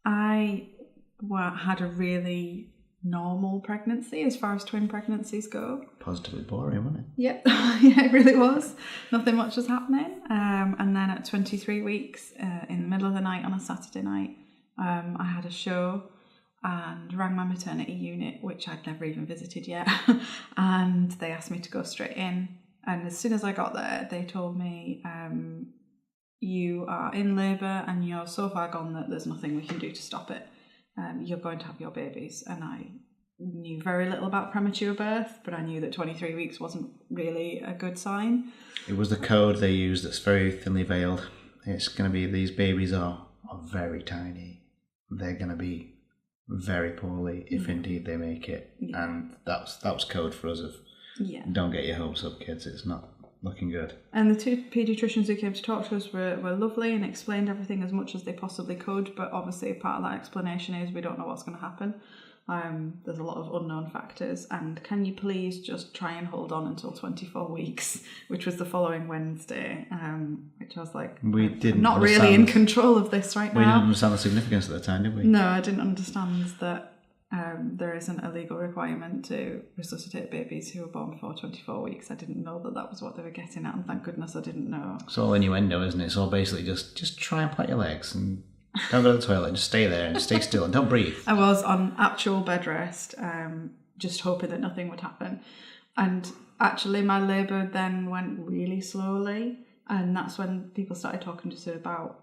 I had a really normal pregnancy as far as twin pregnancies go. Positively boring, wasn't it? Yep, yeah, it really was. Nothing much was happening. And then at 23 weeks, in the middle of the night on a Saturday night, I had a show and rang my maternity unit, which I'd never even visited yet. And they asked me to go straight in. And as soon as I got there, they told me, you are in labour and you're so far gone that there's nothing we can do to stop it. You're going to have your babies. And I knew very little about premature birth, but I knew that 23 weeks wasn't really a good sign. It was the code they used that's very thinly veiled. It's going to be, these babies are very tiny. They're going to be very poorly if indeed they make it. Yeah. And that was code for us of, don't get your hopes up, kids. It's not looking good. And the two paediatricians who came to talk to us were lovely and explained everything as much as they possibly could, but obviously part of that explanation is we don't know what's going to happen. There's a lot of unknown factors, and can you please just try and hold on until 24 weeks, which was the following Wednesday, which I was like, I'm not really in control of this right now. We didn't understand the significance at the time, did we? No, I didn't understand that there isn't a legal requirement to resuscitate babies who are born before 24 weeks. I didn't know that was what they were getting at, and thank goodness I didn't know. It's all innuendo, isn't it? It's all basically just try and plant your legs and don't go to the toilet, just stay there and stay still and don't breathe. I was on actual bed rest, just hoping that nothing would happen. And actually my labour then went really slowly, and that's when people started talking to us about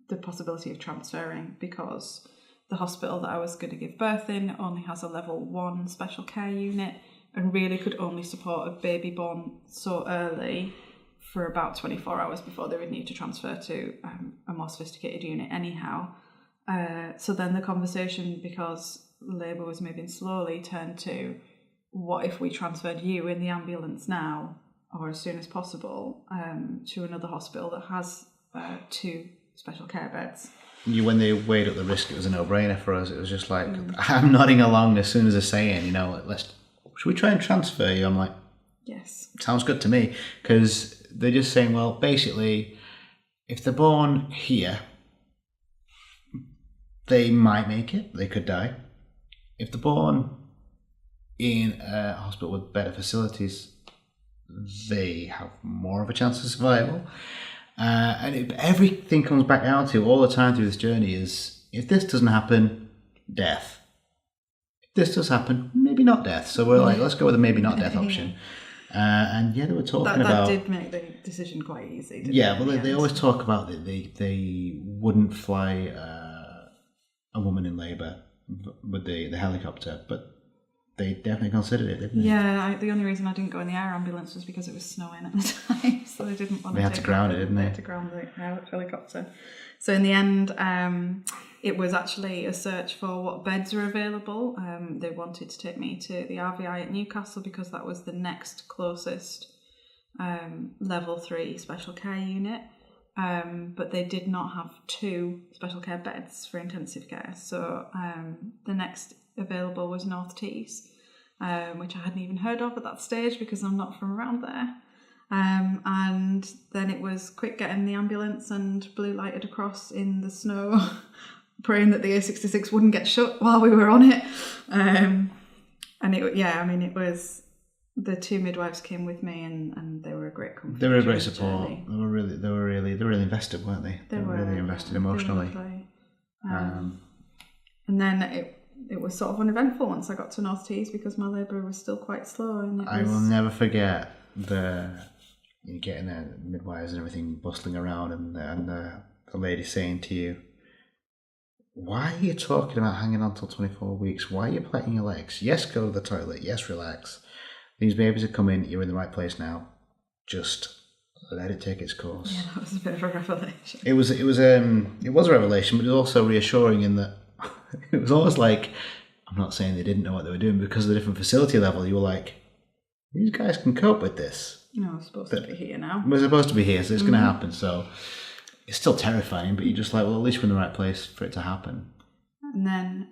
the possibility of transferring, because the hospital that I was going to give birth in only has a level 1 special care unit and really could only support a baby born so early for about 24 hours before they would need to transfer to a more sophisticated unit anyhow. So then the conversation, because labour was moving slowly, turned to, what if we transferred you in the ambulance now, or as soon as possible, to another hospital that has 2 special care beds. When they weighed up the risk, it was a no-brainer for us. It was just like, I'm nodding along as soon as they're saying, should we try and transfer you? I'm like, yes. Sounds good to me, because they're just saying, well, basically, if they're born here, they might make it. They could die. If they're born in a hospital with better facilities, they have more of a chance of survival. And everything comes back down to, all the time through this journey, is if this doesn't happen, death. If this does happen, maybe not death. So we're like, let's go with the maybe not death option. And they were talking about... That did make the decision quite easy, didn't it? Well, they always talk about that they wouldn't fly a woman in labour with the helicopter, but they definitely considered it, didn't they? Yeah, the only reason I didn't go in the air ambulance was because it was snowing at the time, so they didn't want to. They had to ground it, didn't they? They had to ground the helicopter. So in the end, it was actually a search for what beds are available. They wanted to take me to the RVI at Newcastle because that was the next closest level 3 special care unit. But they did not have 2 special care beds for intensive care. So the next available was North Tees, which I hadn't even heard of at that stage because I'm not from around there. And then it was quick getting the ambulance and blue lighted across in the snow, praying that the A66 wouldn't get shut while we were on it. And it was, the 2 midwives came with me and they were a great comfort. They were a great support. They were really invested, weren't they? They were really invested emotionally. And then it was sort of uneventful once I got to North Tees because my labour was still quite slow. And I will never forget getting the midwives and everything bustling around and the lady saying to you, why are you talking about hanging on till 24 weeks? Why are you plaiting your legs? Yes, go to the toilet. Yes, relax. These babies are coming. You're in the right place now. Just let it take its course. Yeah, that was a bit of a revelation. It was a revelation, but it was also reassuring in that it was almost like, I'm not saying they didn't know what they were doing, because of the different facility level, you were like, these guys can cope with this. No, we're supposed to be here now. We're supposed to be here, so it's going to happen. So it's still terrifying, but you're just like, well, at least we're in the right place for it to happen. And then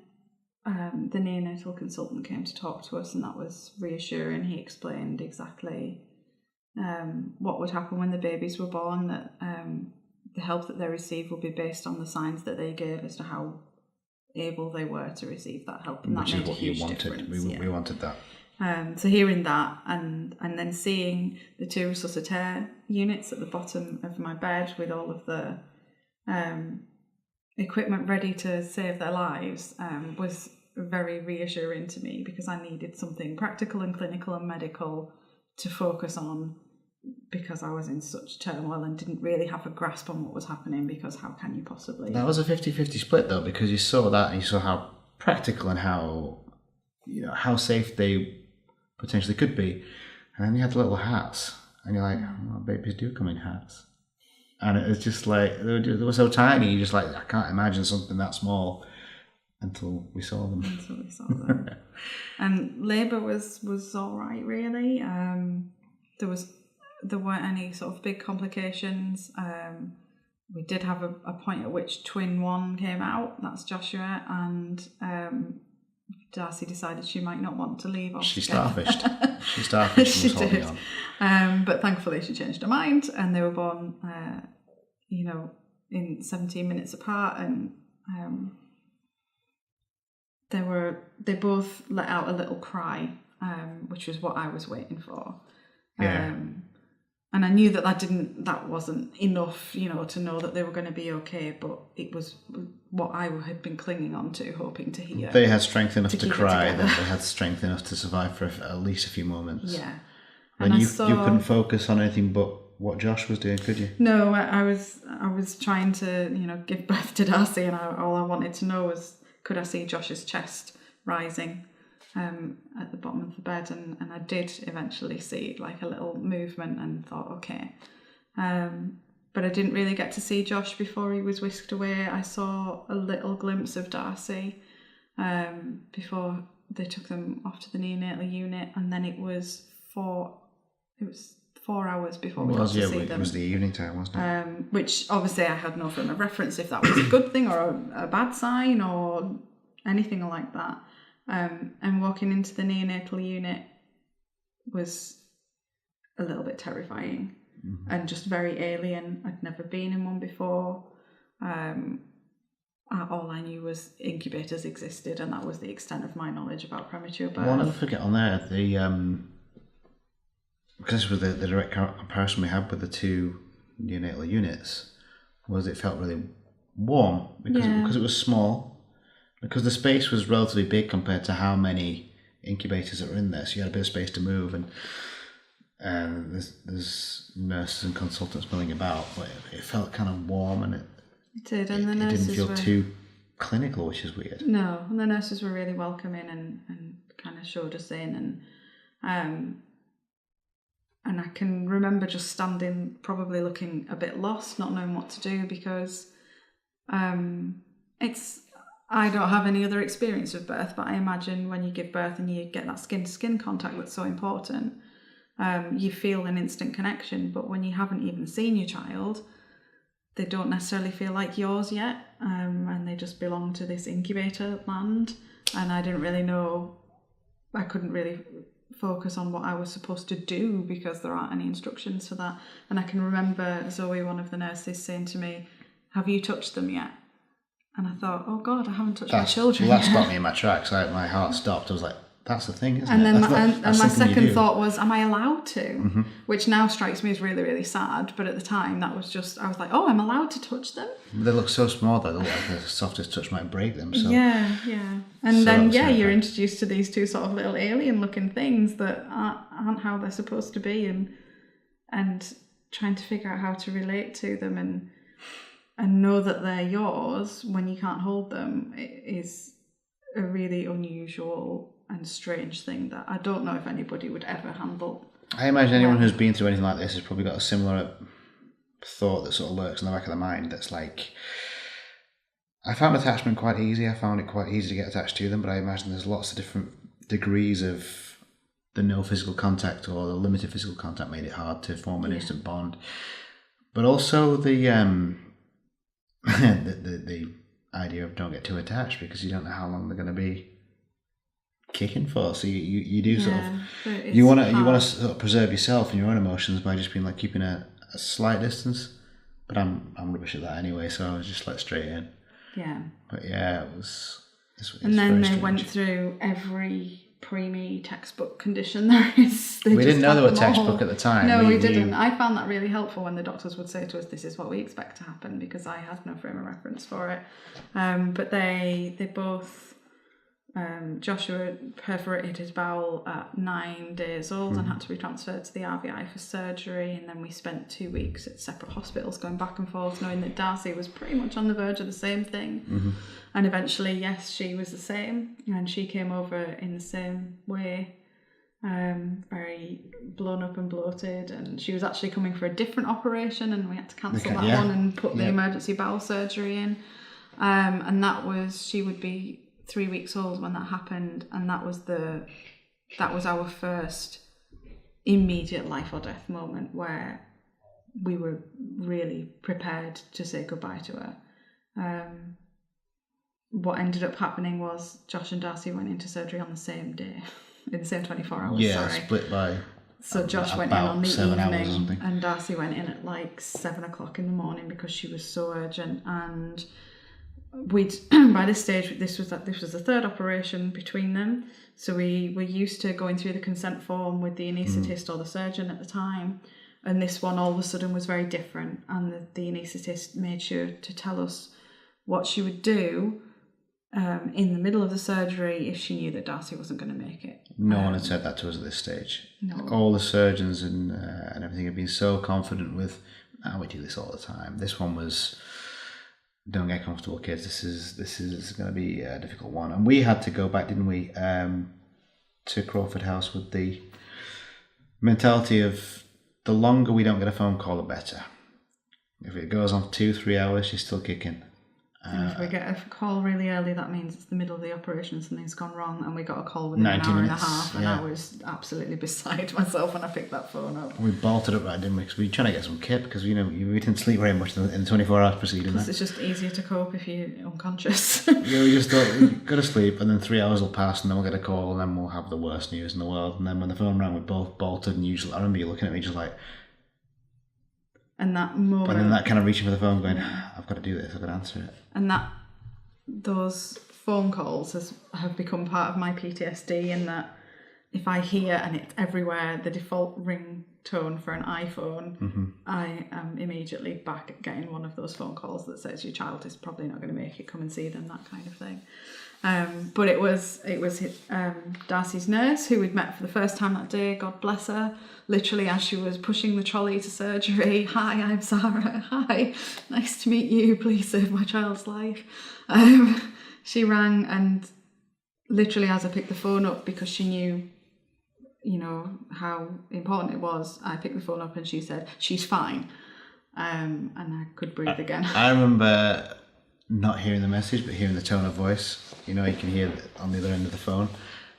the neonatal consultant came to talk to us, and that was reassuring. He explained exactly what would happen when the babies were born, that the help that they received would be based on the signs that they gave as to how able they were to receive that help, and that which made is what a huge you wanted. difference. We wanted that. So hearing that and then seeing the 2 resuscitator units at the bottom of my bed with all of the equipment ready to save their lives was very reassuring to me, because I needed something practical and clinical and medical to focus on, because I was in such turmoil and didn't really have a grasp on what was happening, because how can you possibly? That was a 50-50 split though, because you saw that and you saw how practical and how safe they potentially could be, and then you had the little hats and you're like, oh, babies do come in hats, and it was just like they were so tiny, you just like, I can't imagine something that small until we saw them. And labour was all right, really. There weren't any sort of big complications. We did have a point at which twin 1 came out, that's Joshua, and Darcy decided she might not want to leave. She starfished. She starfished. She did. But thankfully she changed her mind, and they were born, in 17 minutes apart, and they both let out a little cry, which was what I was waiting for. Yeah. And I knew that wasn't enough, to know that they were going to be okay, but it was what I had been clinging on to, hoping to hear. They had strength enough to cry, then they had strength enough to survive for at least a few moments. Yeah. And you couldn't focus on anything but what Josh was doing, could you? No, I was trying to, give birth to Darcy, and all I wanted to know was, could I see Josh's chest rising at the bottom of the bed, and I did eventually see like a little movement, and thought, okay. But I didn't really get to see Josh before he was whisked away. I saw a little glimpse of Darcy before they took them off to the neonatal unit, and then it was 4 hours before we got to see them. It was the evening time, wasn't it? Which obviously I had no frame of reference if that was a good thing or a bad sign or anything like that. And walking into the neonatal unit was a little bit terrifying, and just very alien. I'd never been in one before. All I knew was incubators existed, and that was the extent of my knowledge about premature birth. Well, I'll never forget on there, because this was the direct comparison we had with the 2 neonatal units, was it felt really warm because it was small. Because the space was relatively big compared to how many incubators that were in there, so you had a bit of space to move, and there's nurses and consultants milling about, but it felt kind of warm, and it did, and the nurses didn't feel too clinical, which is weird. No, and the nurses were really welcoming and kind of showed us in, and I can remember just standing, probably looking a bit lost, not knowing what to do, because I don't have any other experience of birth, but I imagine when you give birth and you get that skin-to-skin contact that's so important, you feel an instant connection. But when you haven't even seen your child, they don't necessarily feel like yours yet, and they just belong to this incubator land. And I didn't really know, I couldn't really focus on what I was supposed to do because there aren't any instructions for that. And I can remember Zoe, one of the nurses, saying to me, "Have you touched them yet?" And I thought, oh God, I haven't touched my children yet. That yet. stopped me in my tracks. My heart stopped. I was like, that's the thing, isn't and it? Then my second thought was, am I allowed to? Mm-hmm. Which now strikes me as really, really sad. But at the time, that was just, I was like, oh, I'm allowed to touch them? They look so small, though. They look like the softest touch might break them. So. Yeah. And then, you're introduced to these 2 sort of little alien-looking things that aren't how they're supposed to be, and trying to figure out how to relate to them and know that they're yours when you can't hold them is a really unusual and strange thing that I don't know if anybody would ever handle. I imagine anyone who's been through anything like this has probably got a similar thought that sort of lurks in the back of the mind that's like, I found attachment quite easy. I found it quite easy to get attached to them, but I imagine there's lots of different degrees of the no physical contact or the limited physical contact made it hard to form an instant bond. But also the idea of don't get too attached because you don't know how long they're going to be kicking for. So you do sort of you want to sort of preserve yourself and your own emotions by just being like keeping a slight distance. But I'm rubbish at that anyway, so I was just let straight in. Yeah. But yeah, it was. And then they went through every preemie textbook condition there is. We didn't know there were textbook at the time. No, we didn't. I found that really helpful when the doctors would say to us, "This is what we expect to happen," because I had no frame of reference for it. But they both. Joshua perforated his bowel at 9 days old and had to be transferred to the RVI for surgery, and then we spent 2 weeks at separate hospitals going back and forth, knowing that Darcy was pretty much on the verge of the same thing. And eventually, yes, she was the same, and she came over in the same way, very blown up and bloated, and she was actually coming for a different operation, and we had to cancel that one and put the emergency bowel surgery in. And she would be 3 weeks old when that happened, and that was our first immediate life or death moment where we were really prepared to say goodbye to her. What ended up happening was Josh and Darcy went into surgery on the same day, in the same 24 hours. Yeah, split by. So Josh went in on the evening, and Darcy went in at like 7 o'clock in the morning because she was so urgent. And we'd by this stage, this was the third operation between them, so we were used to going through the consent form with the anaesthetist or the surgeon at the time, and this one all of a sudden was very different, and the anaesthetist made sure to tell us what she would do in the middle of the surgery if she knew that Darcy wasn't going to make it. No one had said that to us at this stage. No. All the surgeons and everything had been so confident with, we do this all the time. This one was, don't get comfortable, kids. This is going to be a difficult one. And we had to go back, didn't we, to Crawford House with the mentality of the longer we don't get a phone call, the better. If it goes on for 2-3 hours, she's still kicking. And if we get a call really early, that means it's the middle of the operation, something's gone wrong, and we got a call within an hour and a half, and I was absolutely beside myself when I picked that phone up. We bolted up right, didn't we? Because we were trying to get some kip, because we didn't sleep very much in the 24 hours preceding that. It's just easier to cope if you're unconscious. Yeah, we just thought, we'd go to sleep, and then 3 hours will pass, and then we'll get a call, and then we'll have the worst news in the world. And then when the phone rang, we both bolted, and I remember you looking at me just like... And that moment... And then that kind of reaching for the phone going, I've got to do this, I've got to answer it. And those phone calls have become part of my PTSD, in that if I hear, and it's everywhere, the default ringtone for an iPhone, I am immediately back at getting one of those phone calls that says your child is probably not going to make it, come and see them, that kind of thing. But it was Darcy's nurse, who we'd met for the first time that day, God bless her, literally as she was pushing the trolley to surgery. "Hi, I'm Sarah. Hi, nice to meet you. Please save my child's life." She rang, and literally as I picked the phone up, because she knew, how important it was, I picked the phone up and she said, "She's fine." And I could breathe again. I remember not hearing the message, but hearing the tone of voice. You can hear it on the other end of the phone,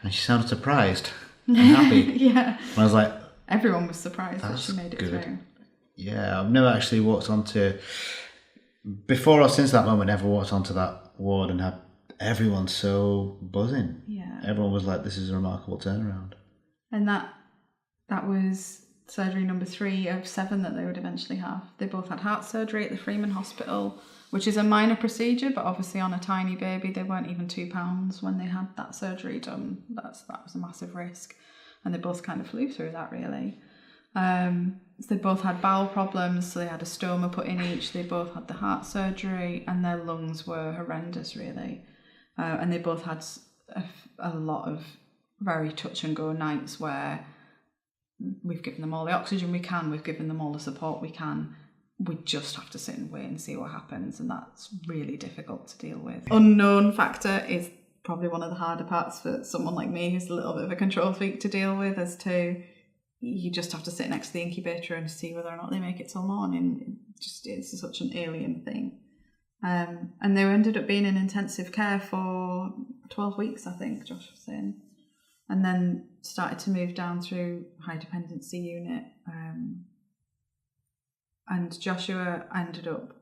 and she sounded surprised and happy. Yeah. And I was like, everyone was surprised that she made it through. Yeah, I've never actually walked onto, before or since that moment, never walked onto that ward and had everyone so buzzing. Yeah. Everyone was like, this is a remarkable turnaround. And that was surgery number 3 of 7 that they would eventually have. They both had heart surgery at the Freeman Hospital, which is a minor procedure, but obviously on a tiny baby, they weren't even 2 pounds when they had that surgery done. That was a massive risk. And they both kind of flew through that, really. So they both had bowel problems, so they had a stoma put in each. They both had the heart surgery, and their lungs were horrendous, really. And they both had a lot of very touch and go nights where we've given them all the oxygen we can, we've given them all the support we can. We just have to sit and wait and see what happens, and that's really difficult to deal with. Unknown factor is probably one of the harder parts for someone like me, who's a little bit of a control freak, to deal with, as to you just have to sit next to the incubator and see whether or not they make it till morning. It's such an alien thing. And they ended up being in intensive care for 12 weeks, I think, Josh was saying. And then started to move down through high dependency unit. And Joshua ended up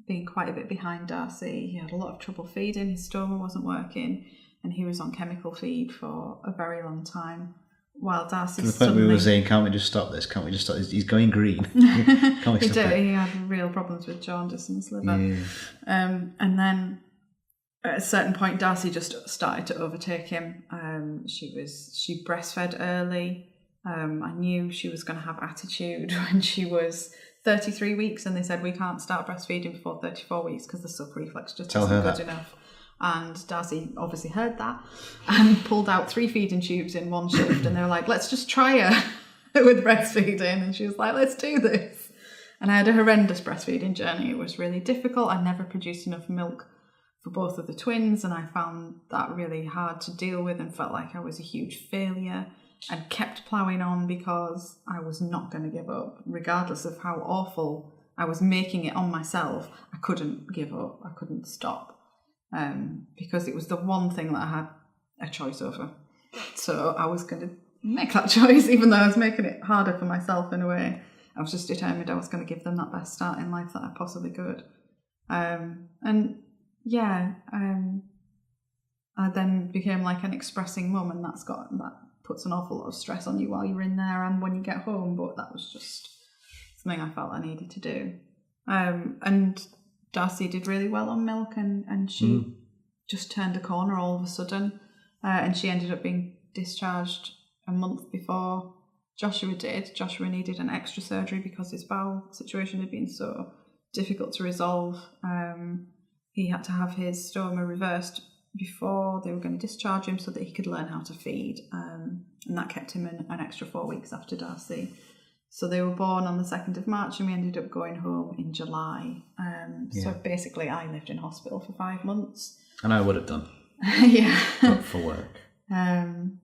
being quite a bit behind Darcy. He had a lot of trouble feeding, his stoma wasn't working, and he was on chemical feed for a very long time, while Darcy To the point we were saying, can't we just stop this? Can't we just stop this? He's going green. Can't we stop it? He had real problems with jaundice in his liver. Yeah. And then at a certain point, Darcy just started to overtake him. She breastfed early. I knew she was going to have attitude when she was 33 weeks, and they said we can't start breastfeeding before 34 weeks because the suck reflex just isn't good enough. And Darcy obviously heard that and pulled out 3 feeding tubes in one shift, and they were like, let's just try her with breastfeeding. And she was like, let's do this. And I had a horrendous breastfeeding journey. It was really difficult. I never produced enough milk for both of the twins, and I found that really hard to deal with and felt like I was a huge failure, and kept ploughing on because I was not going to give up. Regardless of how awful I was making it on myself, I couldn't give up. I couldn't stop. Because it was the one thing that I had a choice over. So I was going to make that choice, even though I was making it harder for myself in a way. I was just determined I was going to give them that best start in life that I possibly could. I then became like an expressing mum, and that puts an awful lot of stress on you while you're in there and when you get home, but that was just something I felt I needed to do. And Darcy did really well on milk, and she just turned a corner all of a sudden, and she ended up being discharged a month before Joshua did. Joshua needed an extra surgery because his bowel situation had been so difficult to resolve. He had to have his stoma reversed before they were going to discharge him so that he could learn how to feed, and that kept him in an extra 4 weeks after Darcy. So they were born on the 2nd of March, and we ended up going home in July. So basically I lived in hospital for 5 months. And I would have done. Yeah. But for work. And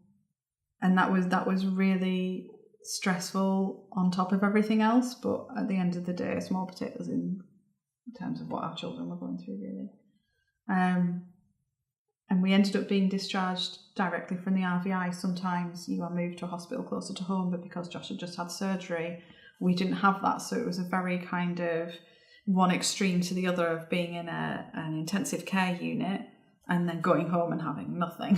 that was really stressful on top of everything else, but at the end of the day, small potatoes in terms of what our children were going through, really. And we ended up being discharged directly from the RVI. Sometimes you are moved to a hospital closer to home, but because Josh had just had surgery, we didn't have that. So it was a very kind of one extreme to the other of being in an intensive care unit and then going home and having nothing.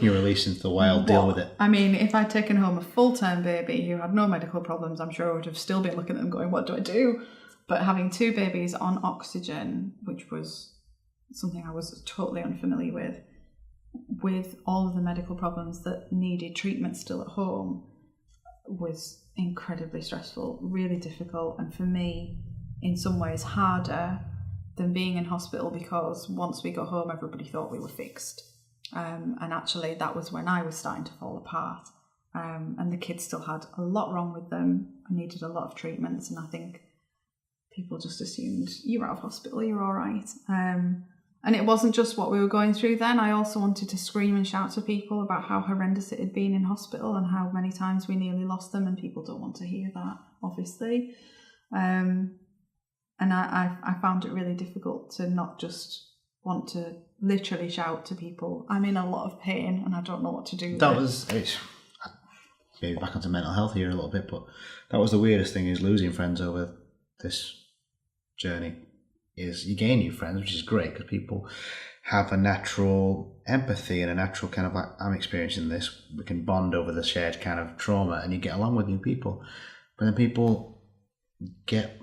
You're released into the wild, deal with it. I mean, if I'd taken home a full-term baby who had no medical problems, I'm sure I would have still been looking at them going, what do I do? But having 2 babies on oxygen, which was something I was totally unfamiliar with all of the medical problems that needed treatment still at home, was incredibly stressful, really difficult, and for me, in some ways, harder than being in hospital, because once we got home, everybody thought we were fixed. And actually, that was when I was starting to fall apart. And the kids still had a lot wrong with them. I needed a lot of treatments, and I think people just assumed, you're out of hospital, you're all right. And it wasn't just what we were going through then. I also wanted to scream and shout to people about how horrendous it had been in hospital and how many times we nearly lost them, and people don't want to hear that, obviously. And I found it really difficult to not just want to literally shout to people, I'm in a lot of pain and I don't know what to do. It's maybe back onto mental health here a little bit, but that was the weirdest thing, is losing friends over this journey. Is you gain new friends, which is great because people have a natural empathy and a natural kind of like, I'm experiencing this, we can bond over the shared kind of trauma, and you get along with new people. But then people get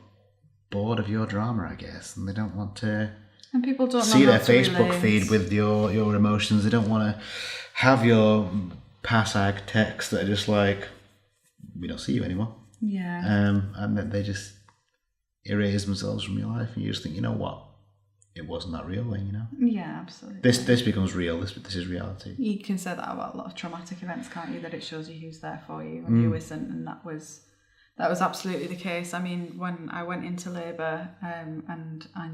bored of your drama, I guess, and they don't want to and people don't see know their Facebook feed with your emotions. They don't want to have your passag texts that are just like, we don't see you anymore. Yeah. And that they just erase themselves from your life, and you just think, you know what, it wasn't that real then, you know. Yeah, absolutely. This becomes real. This is reality. You can say that about a lot of traumatic events, can't you? That it shows you who's there for you and who isn't, and that was absolutely the case. I mean, when I went into labour, and I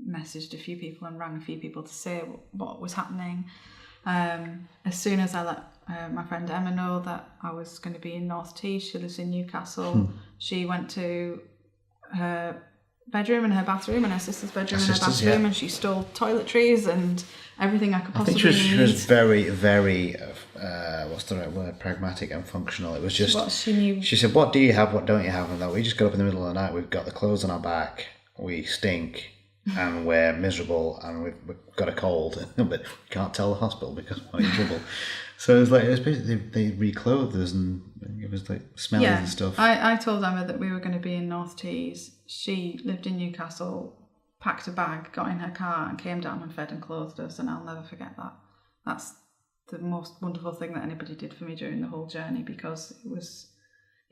messaged a few people and rang a few people to say what was happening. As soon as I let my friend Emma know that I was going to be in North Tees, she lives in Newcastle. She went to her bedroom and her bathroom and her sister's bedroom and her bathroom, and she stole toiletries and everything I could possibly need. She was very, very, what's the right word, pragmatic and functional. It was just, what she knew. She said, what do you have, what don't you have? And that we just got up in the middle of the night, we've got the clothes on our back, we stink, and we're miserable, and we've got a cold, but we can't tell the hospital because we're in trouble. So it was basically they reclothed us and it was like smelly and stuff. I told Emma that we were going to be in North Tees. She lived in Newcastle, packed a bag, got in her car and came down and fed and clothed us, and I'll never forget that. That's the most wonderful thing that anybody did for me during the whole journey, because it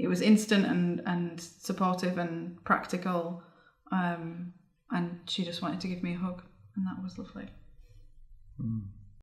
was instant and supportive and practical, and she just wanted to give me a hug, and that was lovely.